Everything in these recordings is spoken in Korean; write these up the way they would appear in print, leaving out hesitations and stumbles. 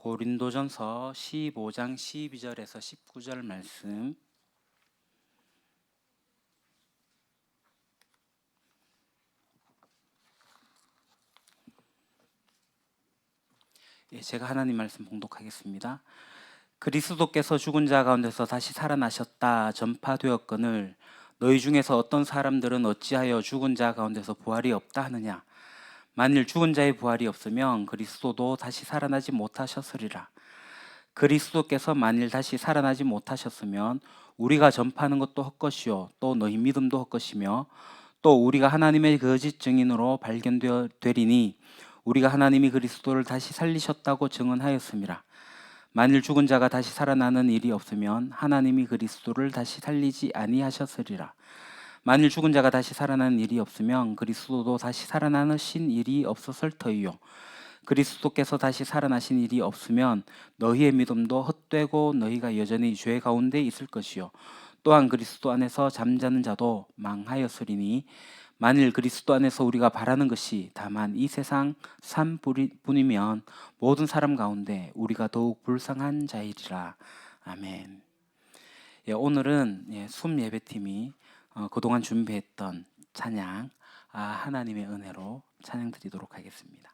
고린도전서 15장 12절에서 19절 말씀. 제가 하나님 말씀 봉독하겠습니다. 그리스도께서 죽은 자 가운데서 다시 살아나셨다 전파되었거늘 너희 중에서 어떤 사람들은 어찌하여 죽은 자 가운데서 부활이 없다 하느냐. 만일 죽은 자의 부활이 없으면 그리스도도 다시 살아나지 못하셨으리라. 그리스도께서 만일 다시 살아나지 못하셨으면 우리가 전파하는 것도 헛것이요 또 너희 믿음도 헛것이며 또 우리가 하나님의 거짓 증인으로 발견되리니 우리가 하나님이 그리스도를 다시 살리셨다고 증언하였음이라. 만일 죽은 자가 다시 살아나는 일이 없으면 하나님이 그리스도를 다시 살리지 아니하셨으리라. 만일 죽은 자가 다시 살아나는 일이 없으면 그리스도도 다시 살아나신 일이 없었을 터이요. 그리스도께서 다시 살아나신 일이 없으면 너희의 믿음도 헛되고 너희가 여전히 죄 가운데 있을 것이요. 또한 그리스도 안에서 잠자는 자도 망하였으리니 만일 그리스도 안에서 우리가 바라는 것이 다만 이 세상 삶뿐이면 모든 사람 가운데 우리가 더욱 불쌍한 자이리라. 아멘. 오늘은 숨 예배팀이 그동안 준비했던 찬양 하나님의 은혜로 찬양 드리도록 하겠습니다.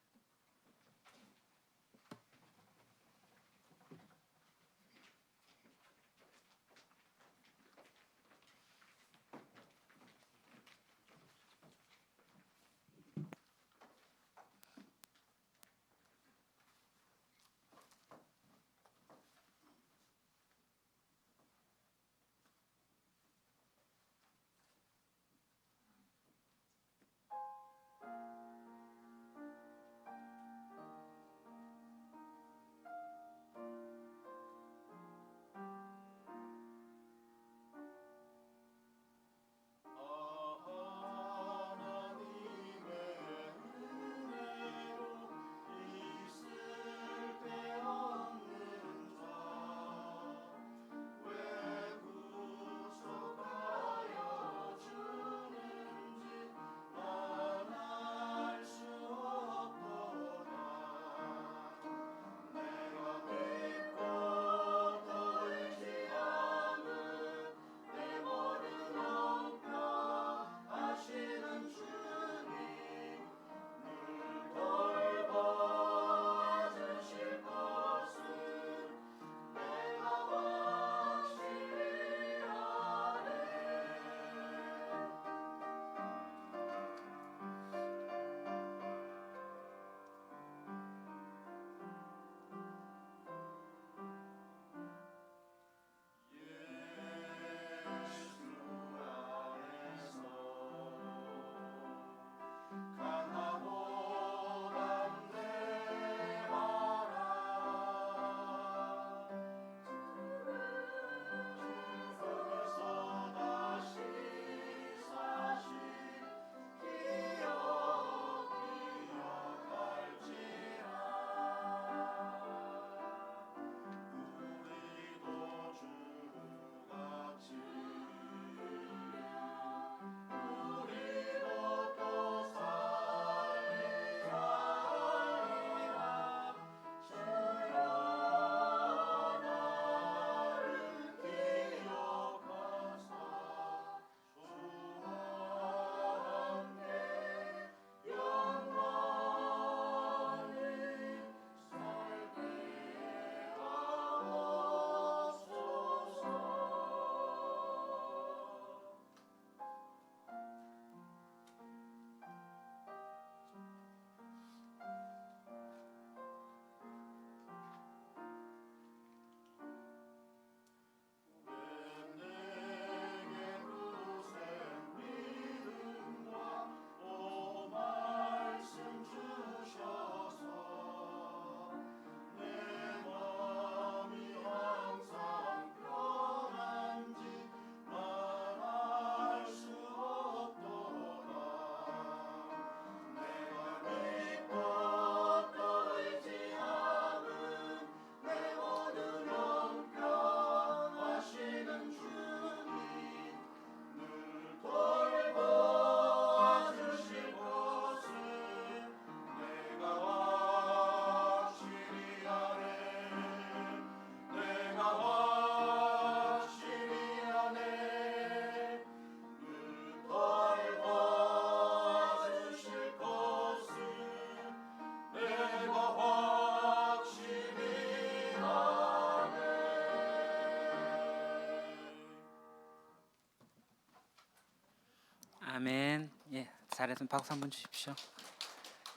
잘했습니다. 박수 한번 주십시오.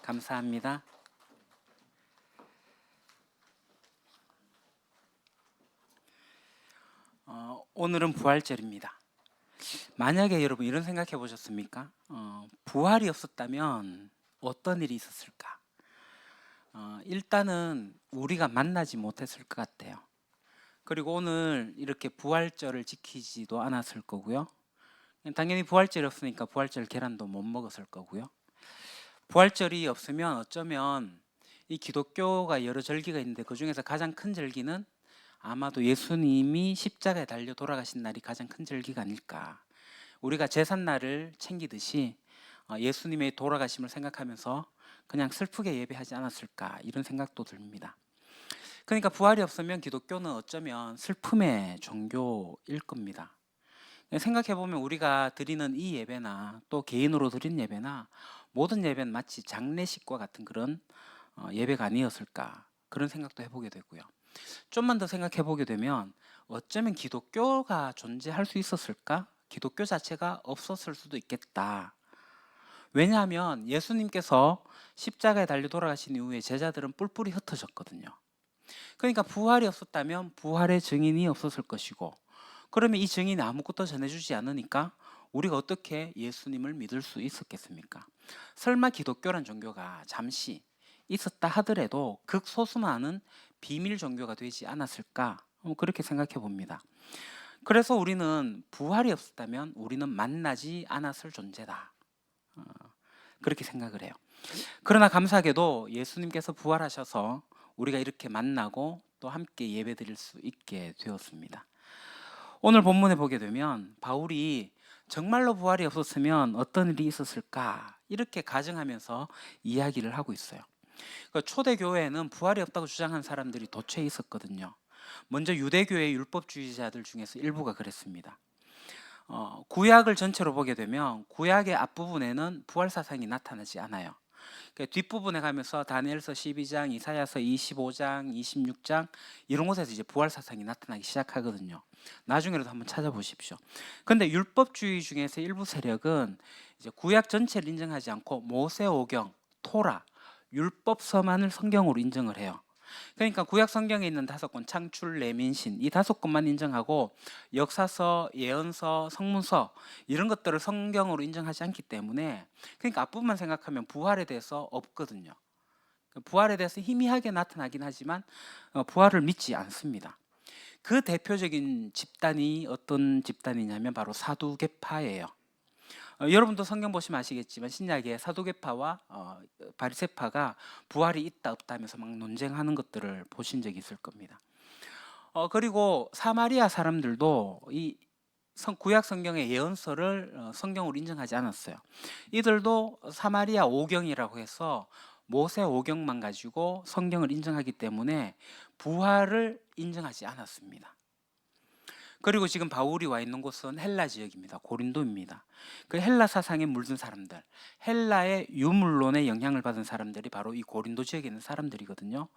감사합니다. 오늘은 부활절입니다. 만약에 여러분 이런 생각해 보셨습니까? 부활이 없었다면 어떤 일이 있었을까? 일단은 우리가 만나지 못했을 것 같아요. 그리고 오늘 이렇게 부활절을 지키지도 않았을 거고요. 당연히 부활절이 없으니까 부활절 계란도 못 먹었을 거고요. 부활절이 없으면 어쩌면 이 기독교가 여러 절기가 있는데 그 중에서 가장 큰 절기는 아마도 예수님이 십자가에 달려 돌아가신 날이 가장 큰 절기가 아닐까. 우리가 제삿날을 챙기듯이 예수님의 돌아가심을 생각하면서 그냥 슬프게 예배하지 않았을까 이런 생각도 듭니다. 그러니까 부활이 없으면 기독교는 어쩌면 슬픔의 종교일 겁니다. 생각해보면 우리가 드리는 이 예배나 또 개인으로 드린 예배나 모든 예배는 마치 장례식과 같은 그런 예배가 아니었을까 그런 생각도 해보게 되고요. 좀만 더 생각해보게 되면 어쩌면 기독교가 존재할 수 있었을까? 기독교 자체가 없었을 수도 있겠다. 왜냐하면 예수님께서 십자가에 달려 돌아가신 이후에 제자들은 뿔뿔이 흩어졌거든요. 그러니까 부활이 없었다면 부활의 증인이 없었을 것이고, 그러면 이 증인이 아무것도 전해주지 않으니까 우리가 어떻게 예수님을 믿을 수 있었겠습니까? 설마 기독교란 종교가 잠시 있었다 하더라도 극소수만은 비밀 종교가 되지 않았을까? 그렇게 생각해 봅니다. 그래서 우리는 부활이 없었다면 우리는 만나지 않았을 존재다. 그렇게 생각을 해요. 그러나 감사하게도 예수님께서 부활하셔서 우리가 이렇게 만나고 또 함께 예배드릴 수 있게 되었습니다. 오늘 본문에 보게 되면 바울이 정말로 부활이 없었으면 어떤 일이 있었을까 이렇게 가정하면서 이야기를 하고 있어요. 초대교회에는 부활이 없다고 주장한 사람들이 도처에 있었거든요. 먼저 유대교의 율법주의자들 중에서 일부가 그랬습니다. 구약을 전체로 보게 되면 구약의 앞부분에는 부활 사상이 나타나지 않아요. 뒷부분에 가면서 다니엘서 12장, 이사야서 25장, 26장 이런 곳에서 이제 부활 사상이 나타나기 시작하거든요. 나중에라도 한번 찾아보십시오. 근데 율법주의 중에서 일부 세력은 이제 구약 전체를 인정하지 않고 모세오경, 토라, 율법서만을 성경으로 인정을 해요. 그러니까 구약 성경에 있는 5권, 창출, 레민신 이 5권만 인정하고 역사서, 예언서, 성문서 이런 것들을 성경으로 인정하지 않기 때문에 그러니까 앞부분만 생각하면 부활에 대해서 없거든요. 부활에 대해서 희미하게 나타나긴 하지만 부활을 믿지 않습니다. 그 대표적인 집단이 어떤 집단이냐면 바로 사두개파예요. 여러분도 성경 보시면 아시겠지만 신약에 사두개파와 바리새파가 부활이 있다 없다 하면서 막 논쟁하는 것들을 보신 적이 있을 겁니다. 그리고 사마리아 사람들도 이 구약 성경의 예언서를 성경으로 인정하지 않았어요. 이들도 사마리아 오경이라고 해서 모세 오경만 가지고 성경을 인정하기 때문에 부활을 인정하지 않았습니다. 그리고 지금 바울이 와 있는 곳은 헬라 지역입니다. 고린도입니다. 그 헬라 사상에 물든 사람들, 헬라의 유물론의 영향을 받은 사람들이 바로 이 고린도 지역에 있는 사람들이거든요.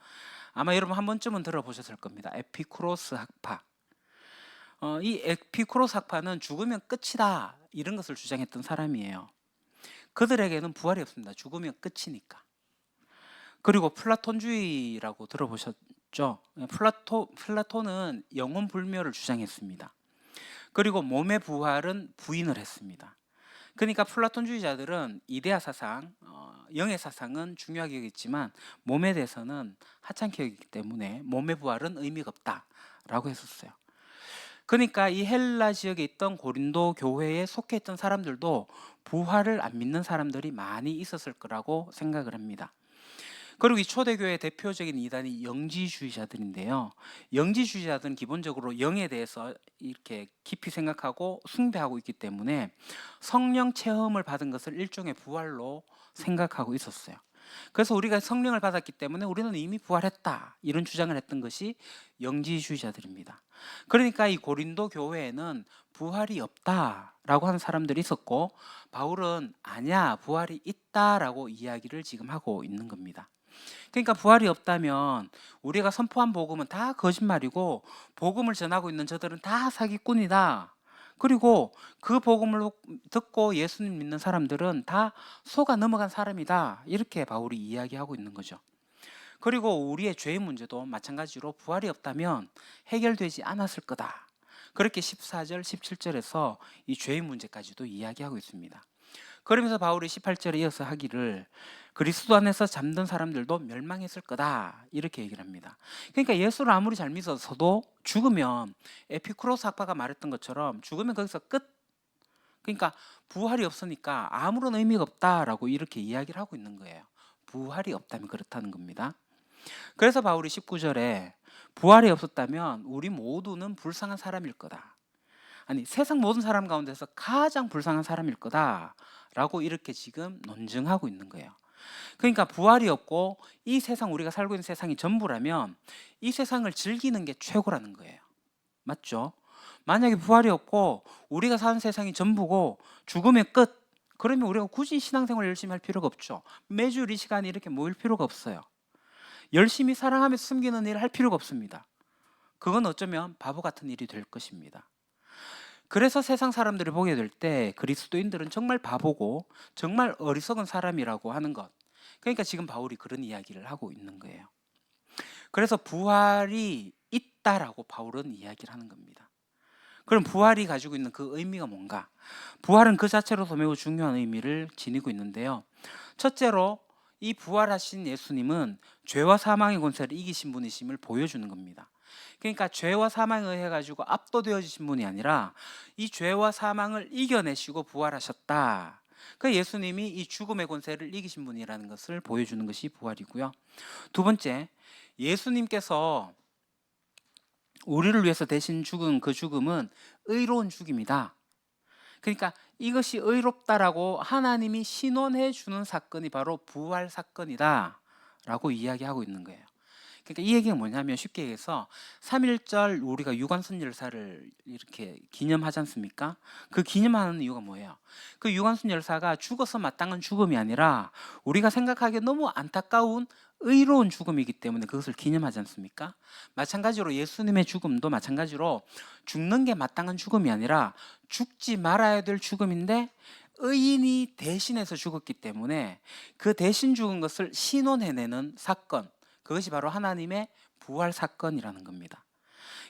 아마 여러분 한 번쯤은 들어보셨을 겁니다. 에피쿠로스 학파. 이 에피쿠로스 학파는 죽으면 끝이다 이런 것을 주장했던 사람이에요. 그들에게는 부활이 없습니다. 죽으면 끝이니까. 그리고 플라톤주의라고 들어보셨죠? 플라톤은 영혼 불멸을 주장했습니다. 그리고 몸의 부활은 부인을 했습니다. 그러니까 플라톤주의자들은 이데아 사상, 영의 사상은 중요하게 여겼지만 몸에 대해서는 하찮게 여기기 때문에 몸의 부활은 의미가 없다라고 했었어요. 그러니까 이 헬라 지역에 있던 고린도 교회에 속해 있던 사람들도 부활을 안 믿는 사람들이 많이 있었을 거라고 생각을 합니다. 그리고 이 초대교회의 대표적인 이단이 영지주의자들인데요. 영지주의자들은 기본적으로 영에 대해서 이렇게 깊이 생각하고 숭배하고 있기 때문에 성령 체험을 받은 것을 일종의 부활로 생각하고 있었어요. 그래서 우리가 성령을 받았기 때문에 우리는 이미 부활했다 이런 주장을 했던 것이 영지주의자들입니다. 그러니까 이 고린도 교회에는 부활이 없다라고 하는 사람들이 있었고 바울은 아니야 부활이 있다라고 이야기를 지금 하고 있는 겁니다. 그러니까 부활이 없다면 우리가 선포한 복음은 다 거짓말이고 복음을 전하고 있는 저들은 다 사기꾼이다 그리고 그 복음을 듣고 예수님 믿는 사람들은 다 속아 넘어간 사람이다. 이렇게 바울이 이야기하고 있는 거죠. 그리고 우리의 죄의 문제도 마찬가지로 부활이 없다면 해결되지 않았을 거다. 그렇게 14절, 17절에서 이 죄의 문제까지도 이야기하고 있습니다. 그러면서 바울이 18절에 이어서 하기를 그리스도 안에서 잠든 사람들도 멸망했을 거다. 이렇게 얘기를 합니다. 그러니까 예수를 아무리 잘 믿어서도 죽으면 에피쿠로스 학파가 말했던 것처럼 죽으면 거기서 끝. 그러니까 부활이 없으니까 아무런 의미가 없다라고 이렇게 이야기를 하고 있는 거예요. 부활이 없다면 그렇다는 겁니다. 그래서 바울이 19절에 부활이 없었다면 우리 모두는 불쌍한 사람일 거다. 아니 세상 모든 사람 가운데서 가장 불쌍한 사람일 거다라고 이렇게 지금 논증하고 있는 거예요. 그러니까 부활이 없고 이 세상 우리가 살고 있는 세상이 전부라면 이 세상을 즐기는 게 최고라는 거예요. 맞죠? 만약에 부활이 없고 우리가 사는 세상이 전부고 죽으면 끝. 그러면 우리가 굳이 신앙생활 열심히 할 필요가 없죠. 매주 이 시간에 이렇게 모일 필요가 없어요. 열심히 사랑하면서 숨기는 일을 할 필요가 없습니다. 그건 어쩌면 바보 같은 일이 될 것입니다. 그래서 세상 사람들이 보게 될 때 그리스도인들은 정말 바보고 정말 어리석은 사람이라고 하는 것. 그러니까 지금 바울이 그런 이야기를 하고 있는 거예요. 그래서 부활이 있다라고 바울은 이야기를 하는 겁니다. 그럼 부활이 가지고 있는 그 의미가 뭔가? 부활은 그 자체로도 매우 중요한 의미를 지니고 있는데요. 첫째로 이 부활하신 예수님은 죄와 사망의 권세를 이기신 분이심을 보여주는 겁니다. 그러니까 죄와 사망에 의해 가지고 압도되어지신 분이 아니라 이 죄와 사망을 이겨내시고 부활하셨다. 그 예수님이 이 죽음의 권세를 이기신 분이라는 것을 보여주는 것이 부활이고요. 두 번째, 예수님께서 우리를 위해서 대신 죽은 그 죽음은 의로운 죽음이다. 그러니까 이것이 의롭다라고 하나님이 신원해 주는 사건이 바로 부활 사건이다 라고 이야기하고 있는 거예요. 그러니까 이 얘기가 뭐냐면 쉽게 얘기해서 3.1절 우리가 유관순 열사를 이렇게 기념하지 않습니까? 그 기념하는 이유가 뭐예요? 그 유관순 열사가 죽어서 마땅한 죽음이 아니라 우리가 생각하기에 너무 안타까운 의로운 죽음이기 때문에 그것을 기념하지 않습니까? 마찬가지로 예수님의 죽음도 마찬가지로 죽는 게 마땅한 죽음이 아니라 죽지 말아야 될 죽음인데 의인이 대신해서 죽었기 때문에 그 대신 죽은 것을 신원해내는 사건, 그것이 바로 하나님의 부활 사건이라는 겁니다.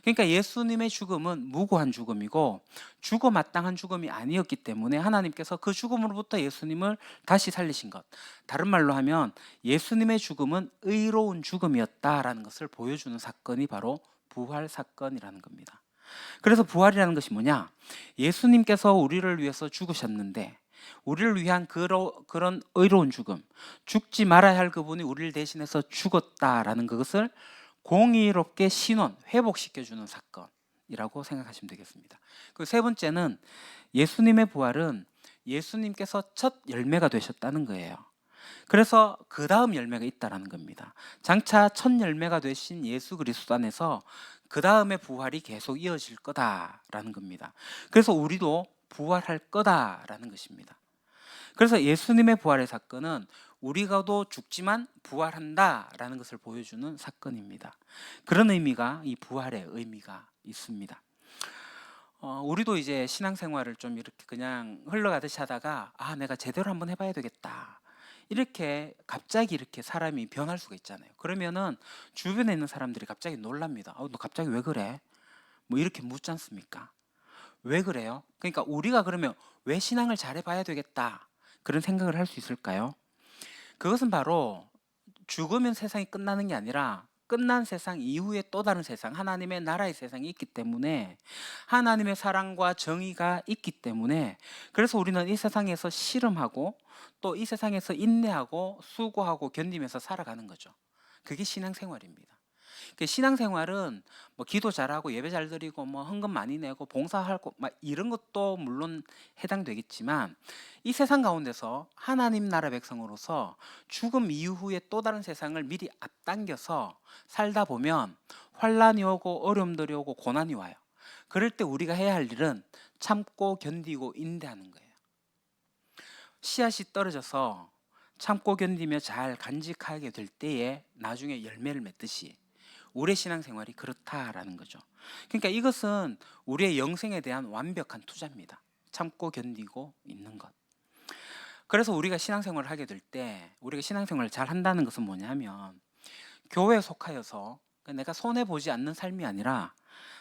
그러니까 예수님의 죽음은 무고한 죽음이고 죽어 마땅한 죽음이 아니었기 때문에 하나님께서 그 죽음으로부터 예수님을 다시 살리신 것. 다른 말로 하면 예수님의 죽음은 의로운 죽음이었다라는 것을 보여주는 사건이 바로 부활 사건이라는 겁니다. 그래서 부활이라는 것이 뭐냐? 예수님께서 우리를 위해서 죽으셨는데 우리를 위한 그런 의로운 죽음, 죽지 말아야 할 그분이 우리를 대신해서 죽었다라는 그것을 공의롭게 신원, 회복시켜주는 사건이라고 생각하시면 되겠습니다. 그 세 번째는 예수님의 부활은 예수님께서 첫 열매가 되셨다는 거예요. 그래서 그 다음 열매가 있다라는 겁니다. 장차 첫 열매가 되신 예수 그리스도 안에서 그 다음에 부활이 계속 이어질 거다라는 겁니다. 그래서 우리도 부활할 거다라는 것입니다. 그래서 예수님의 부활의 사건은 우리가도 죽지만 부활한다라는 것을 보여주는 사건입니다. 그런 의미가 이 부활의 의미가 있습니다. 우리도 이제 신앙생활을 좀 이렇게 그냥 흘러가듯이 하다가 내가 제대로 한번 해봐야 되겠다. 이렇게 갑자기 이렇게 사람이 변할 수가 있잖아요. 그러면은 주변에 있는 사람들이 갑자기 놀랍니다. 너 갑자기 왜 그래? 뭐 이렇게 묻지 않습니까? 왜 그래요? 그러니까 우리가 그러면 왜 신앙을 잘해봐야 되겠다. 그런 생각을 할 수 있을까요? 그것은 바로 죽으면 세상이 끝나는 게 아니라 끝난 세상 이후에 또 다른 세상, 하나님의 나라의 세상이 있기 때문에 하나님의 사랑과 정의가 있기 때문에 그래서 우리는 이 세상에서 씨름하고 또 이 세상에서 인내하고 수고하고 견디면서 살아가는 거죠. 그게 신앙생활입니다. 신앙생활은 뭐 기도 잘하고 예배 잘 드리고 뭐 헌금 많이 내고 봉사하고 막 이런 것도 물론 해당되겠지만 이 세상 가운데서 하나님 나라 백성으로서 죽음 이후에 또 다른 세상을 미리 앞당겨서 살다 보면 환란이 오고 어려움들이 오고 고난이 와요. 그럴 때 우리가 해야 할 일은 참고 견디고 인내하는 거예요. 씨앗이 떨어져서 참고 견디며 잘 간직하게 될 때에 나중에 열매를 맺듯이 우리의 신앙생활이 그렇다라는 거죠. 그러니까 이것은 우리의 영생에 대한 완벽한 투자입니다. 참고 견디고 있는 것. 그래서 우리가 신앙생활을 하게 될 때 우리가 신앙생활을 잘 한다는 것은 뭐냐면 교회에 속하여서 내가 손해보지 않는 삶이 아니라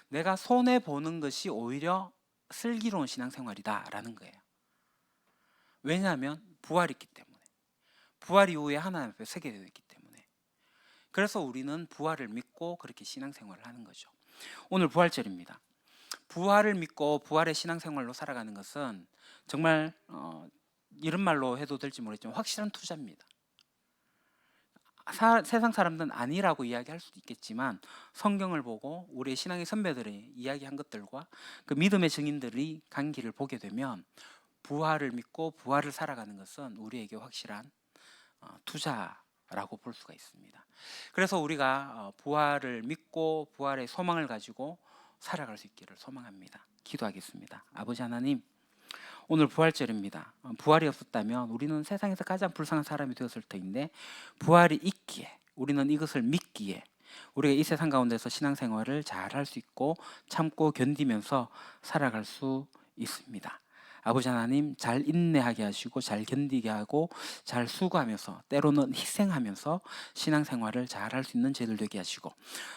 내가 손해보는 것이 오히려 슬기로운 신앙생활이다라는 거예요. 왜냐하면 부활이 있기 때문에. 부활 이후에 하나님 앞에 서게 되었기 때문에. 그래서 우리는 부활을 믿고 그렇게 신앙생활을 하는 거죠. 오늘 부활절입니다. 부활을 믿고 부활의 신앙생활로 살아가는 것은 정말 이런 말로 해도 될지 모르겠지만 확실한 투자입니다. 세상 사람들은 아니라고 이야기할 수도 있겠지만 성경을 보고 우리의 신앙의 선배들이 이야기한 것들과 그 믿음의 증인들이 간 길을 보게 되면 부활을 믿고 부활을 살아가는 것은 우리에게 확실한 투자라고 볼 수가 있습니다. 그래서 우리가 부활을 믿고 부활의 소망을 가지고 살아갈 수 있기를 소망합니다. 기도하겠습니다. 아버지 하나님, 오늘 부활절입니다. 부활이 없었다면 우리는 세상에서 가장 불쌍한 사람이 되었을 터인데 부활이 있기에 우리는 이것을 믿기에 우리가 이 세상 가운데서 신앙생활을 잘 할 수 있고 참고 견디면서 살아갈 수 있습니다. 아버지 하나님, 잘 인내하게 하시고 잘 견디게 하고 잘 수고하면서 때로는 희생하면서 신앙생활을 잘 할 수 있는 저희들 되게 하시고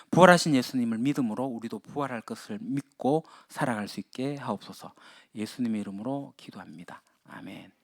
부활하신 예수님을 믿음으로 우리도 부활할 것을 믿고 살아갈 수 있게 하옵소서. 예수님의 이름으로 기도합니다. 아멘.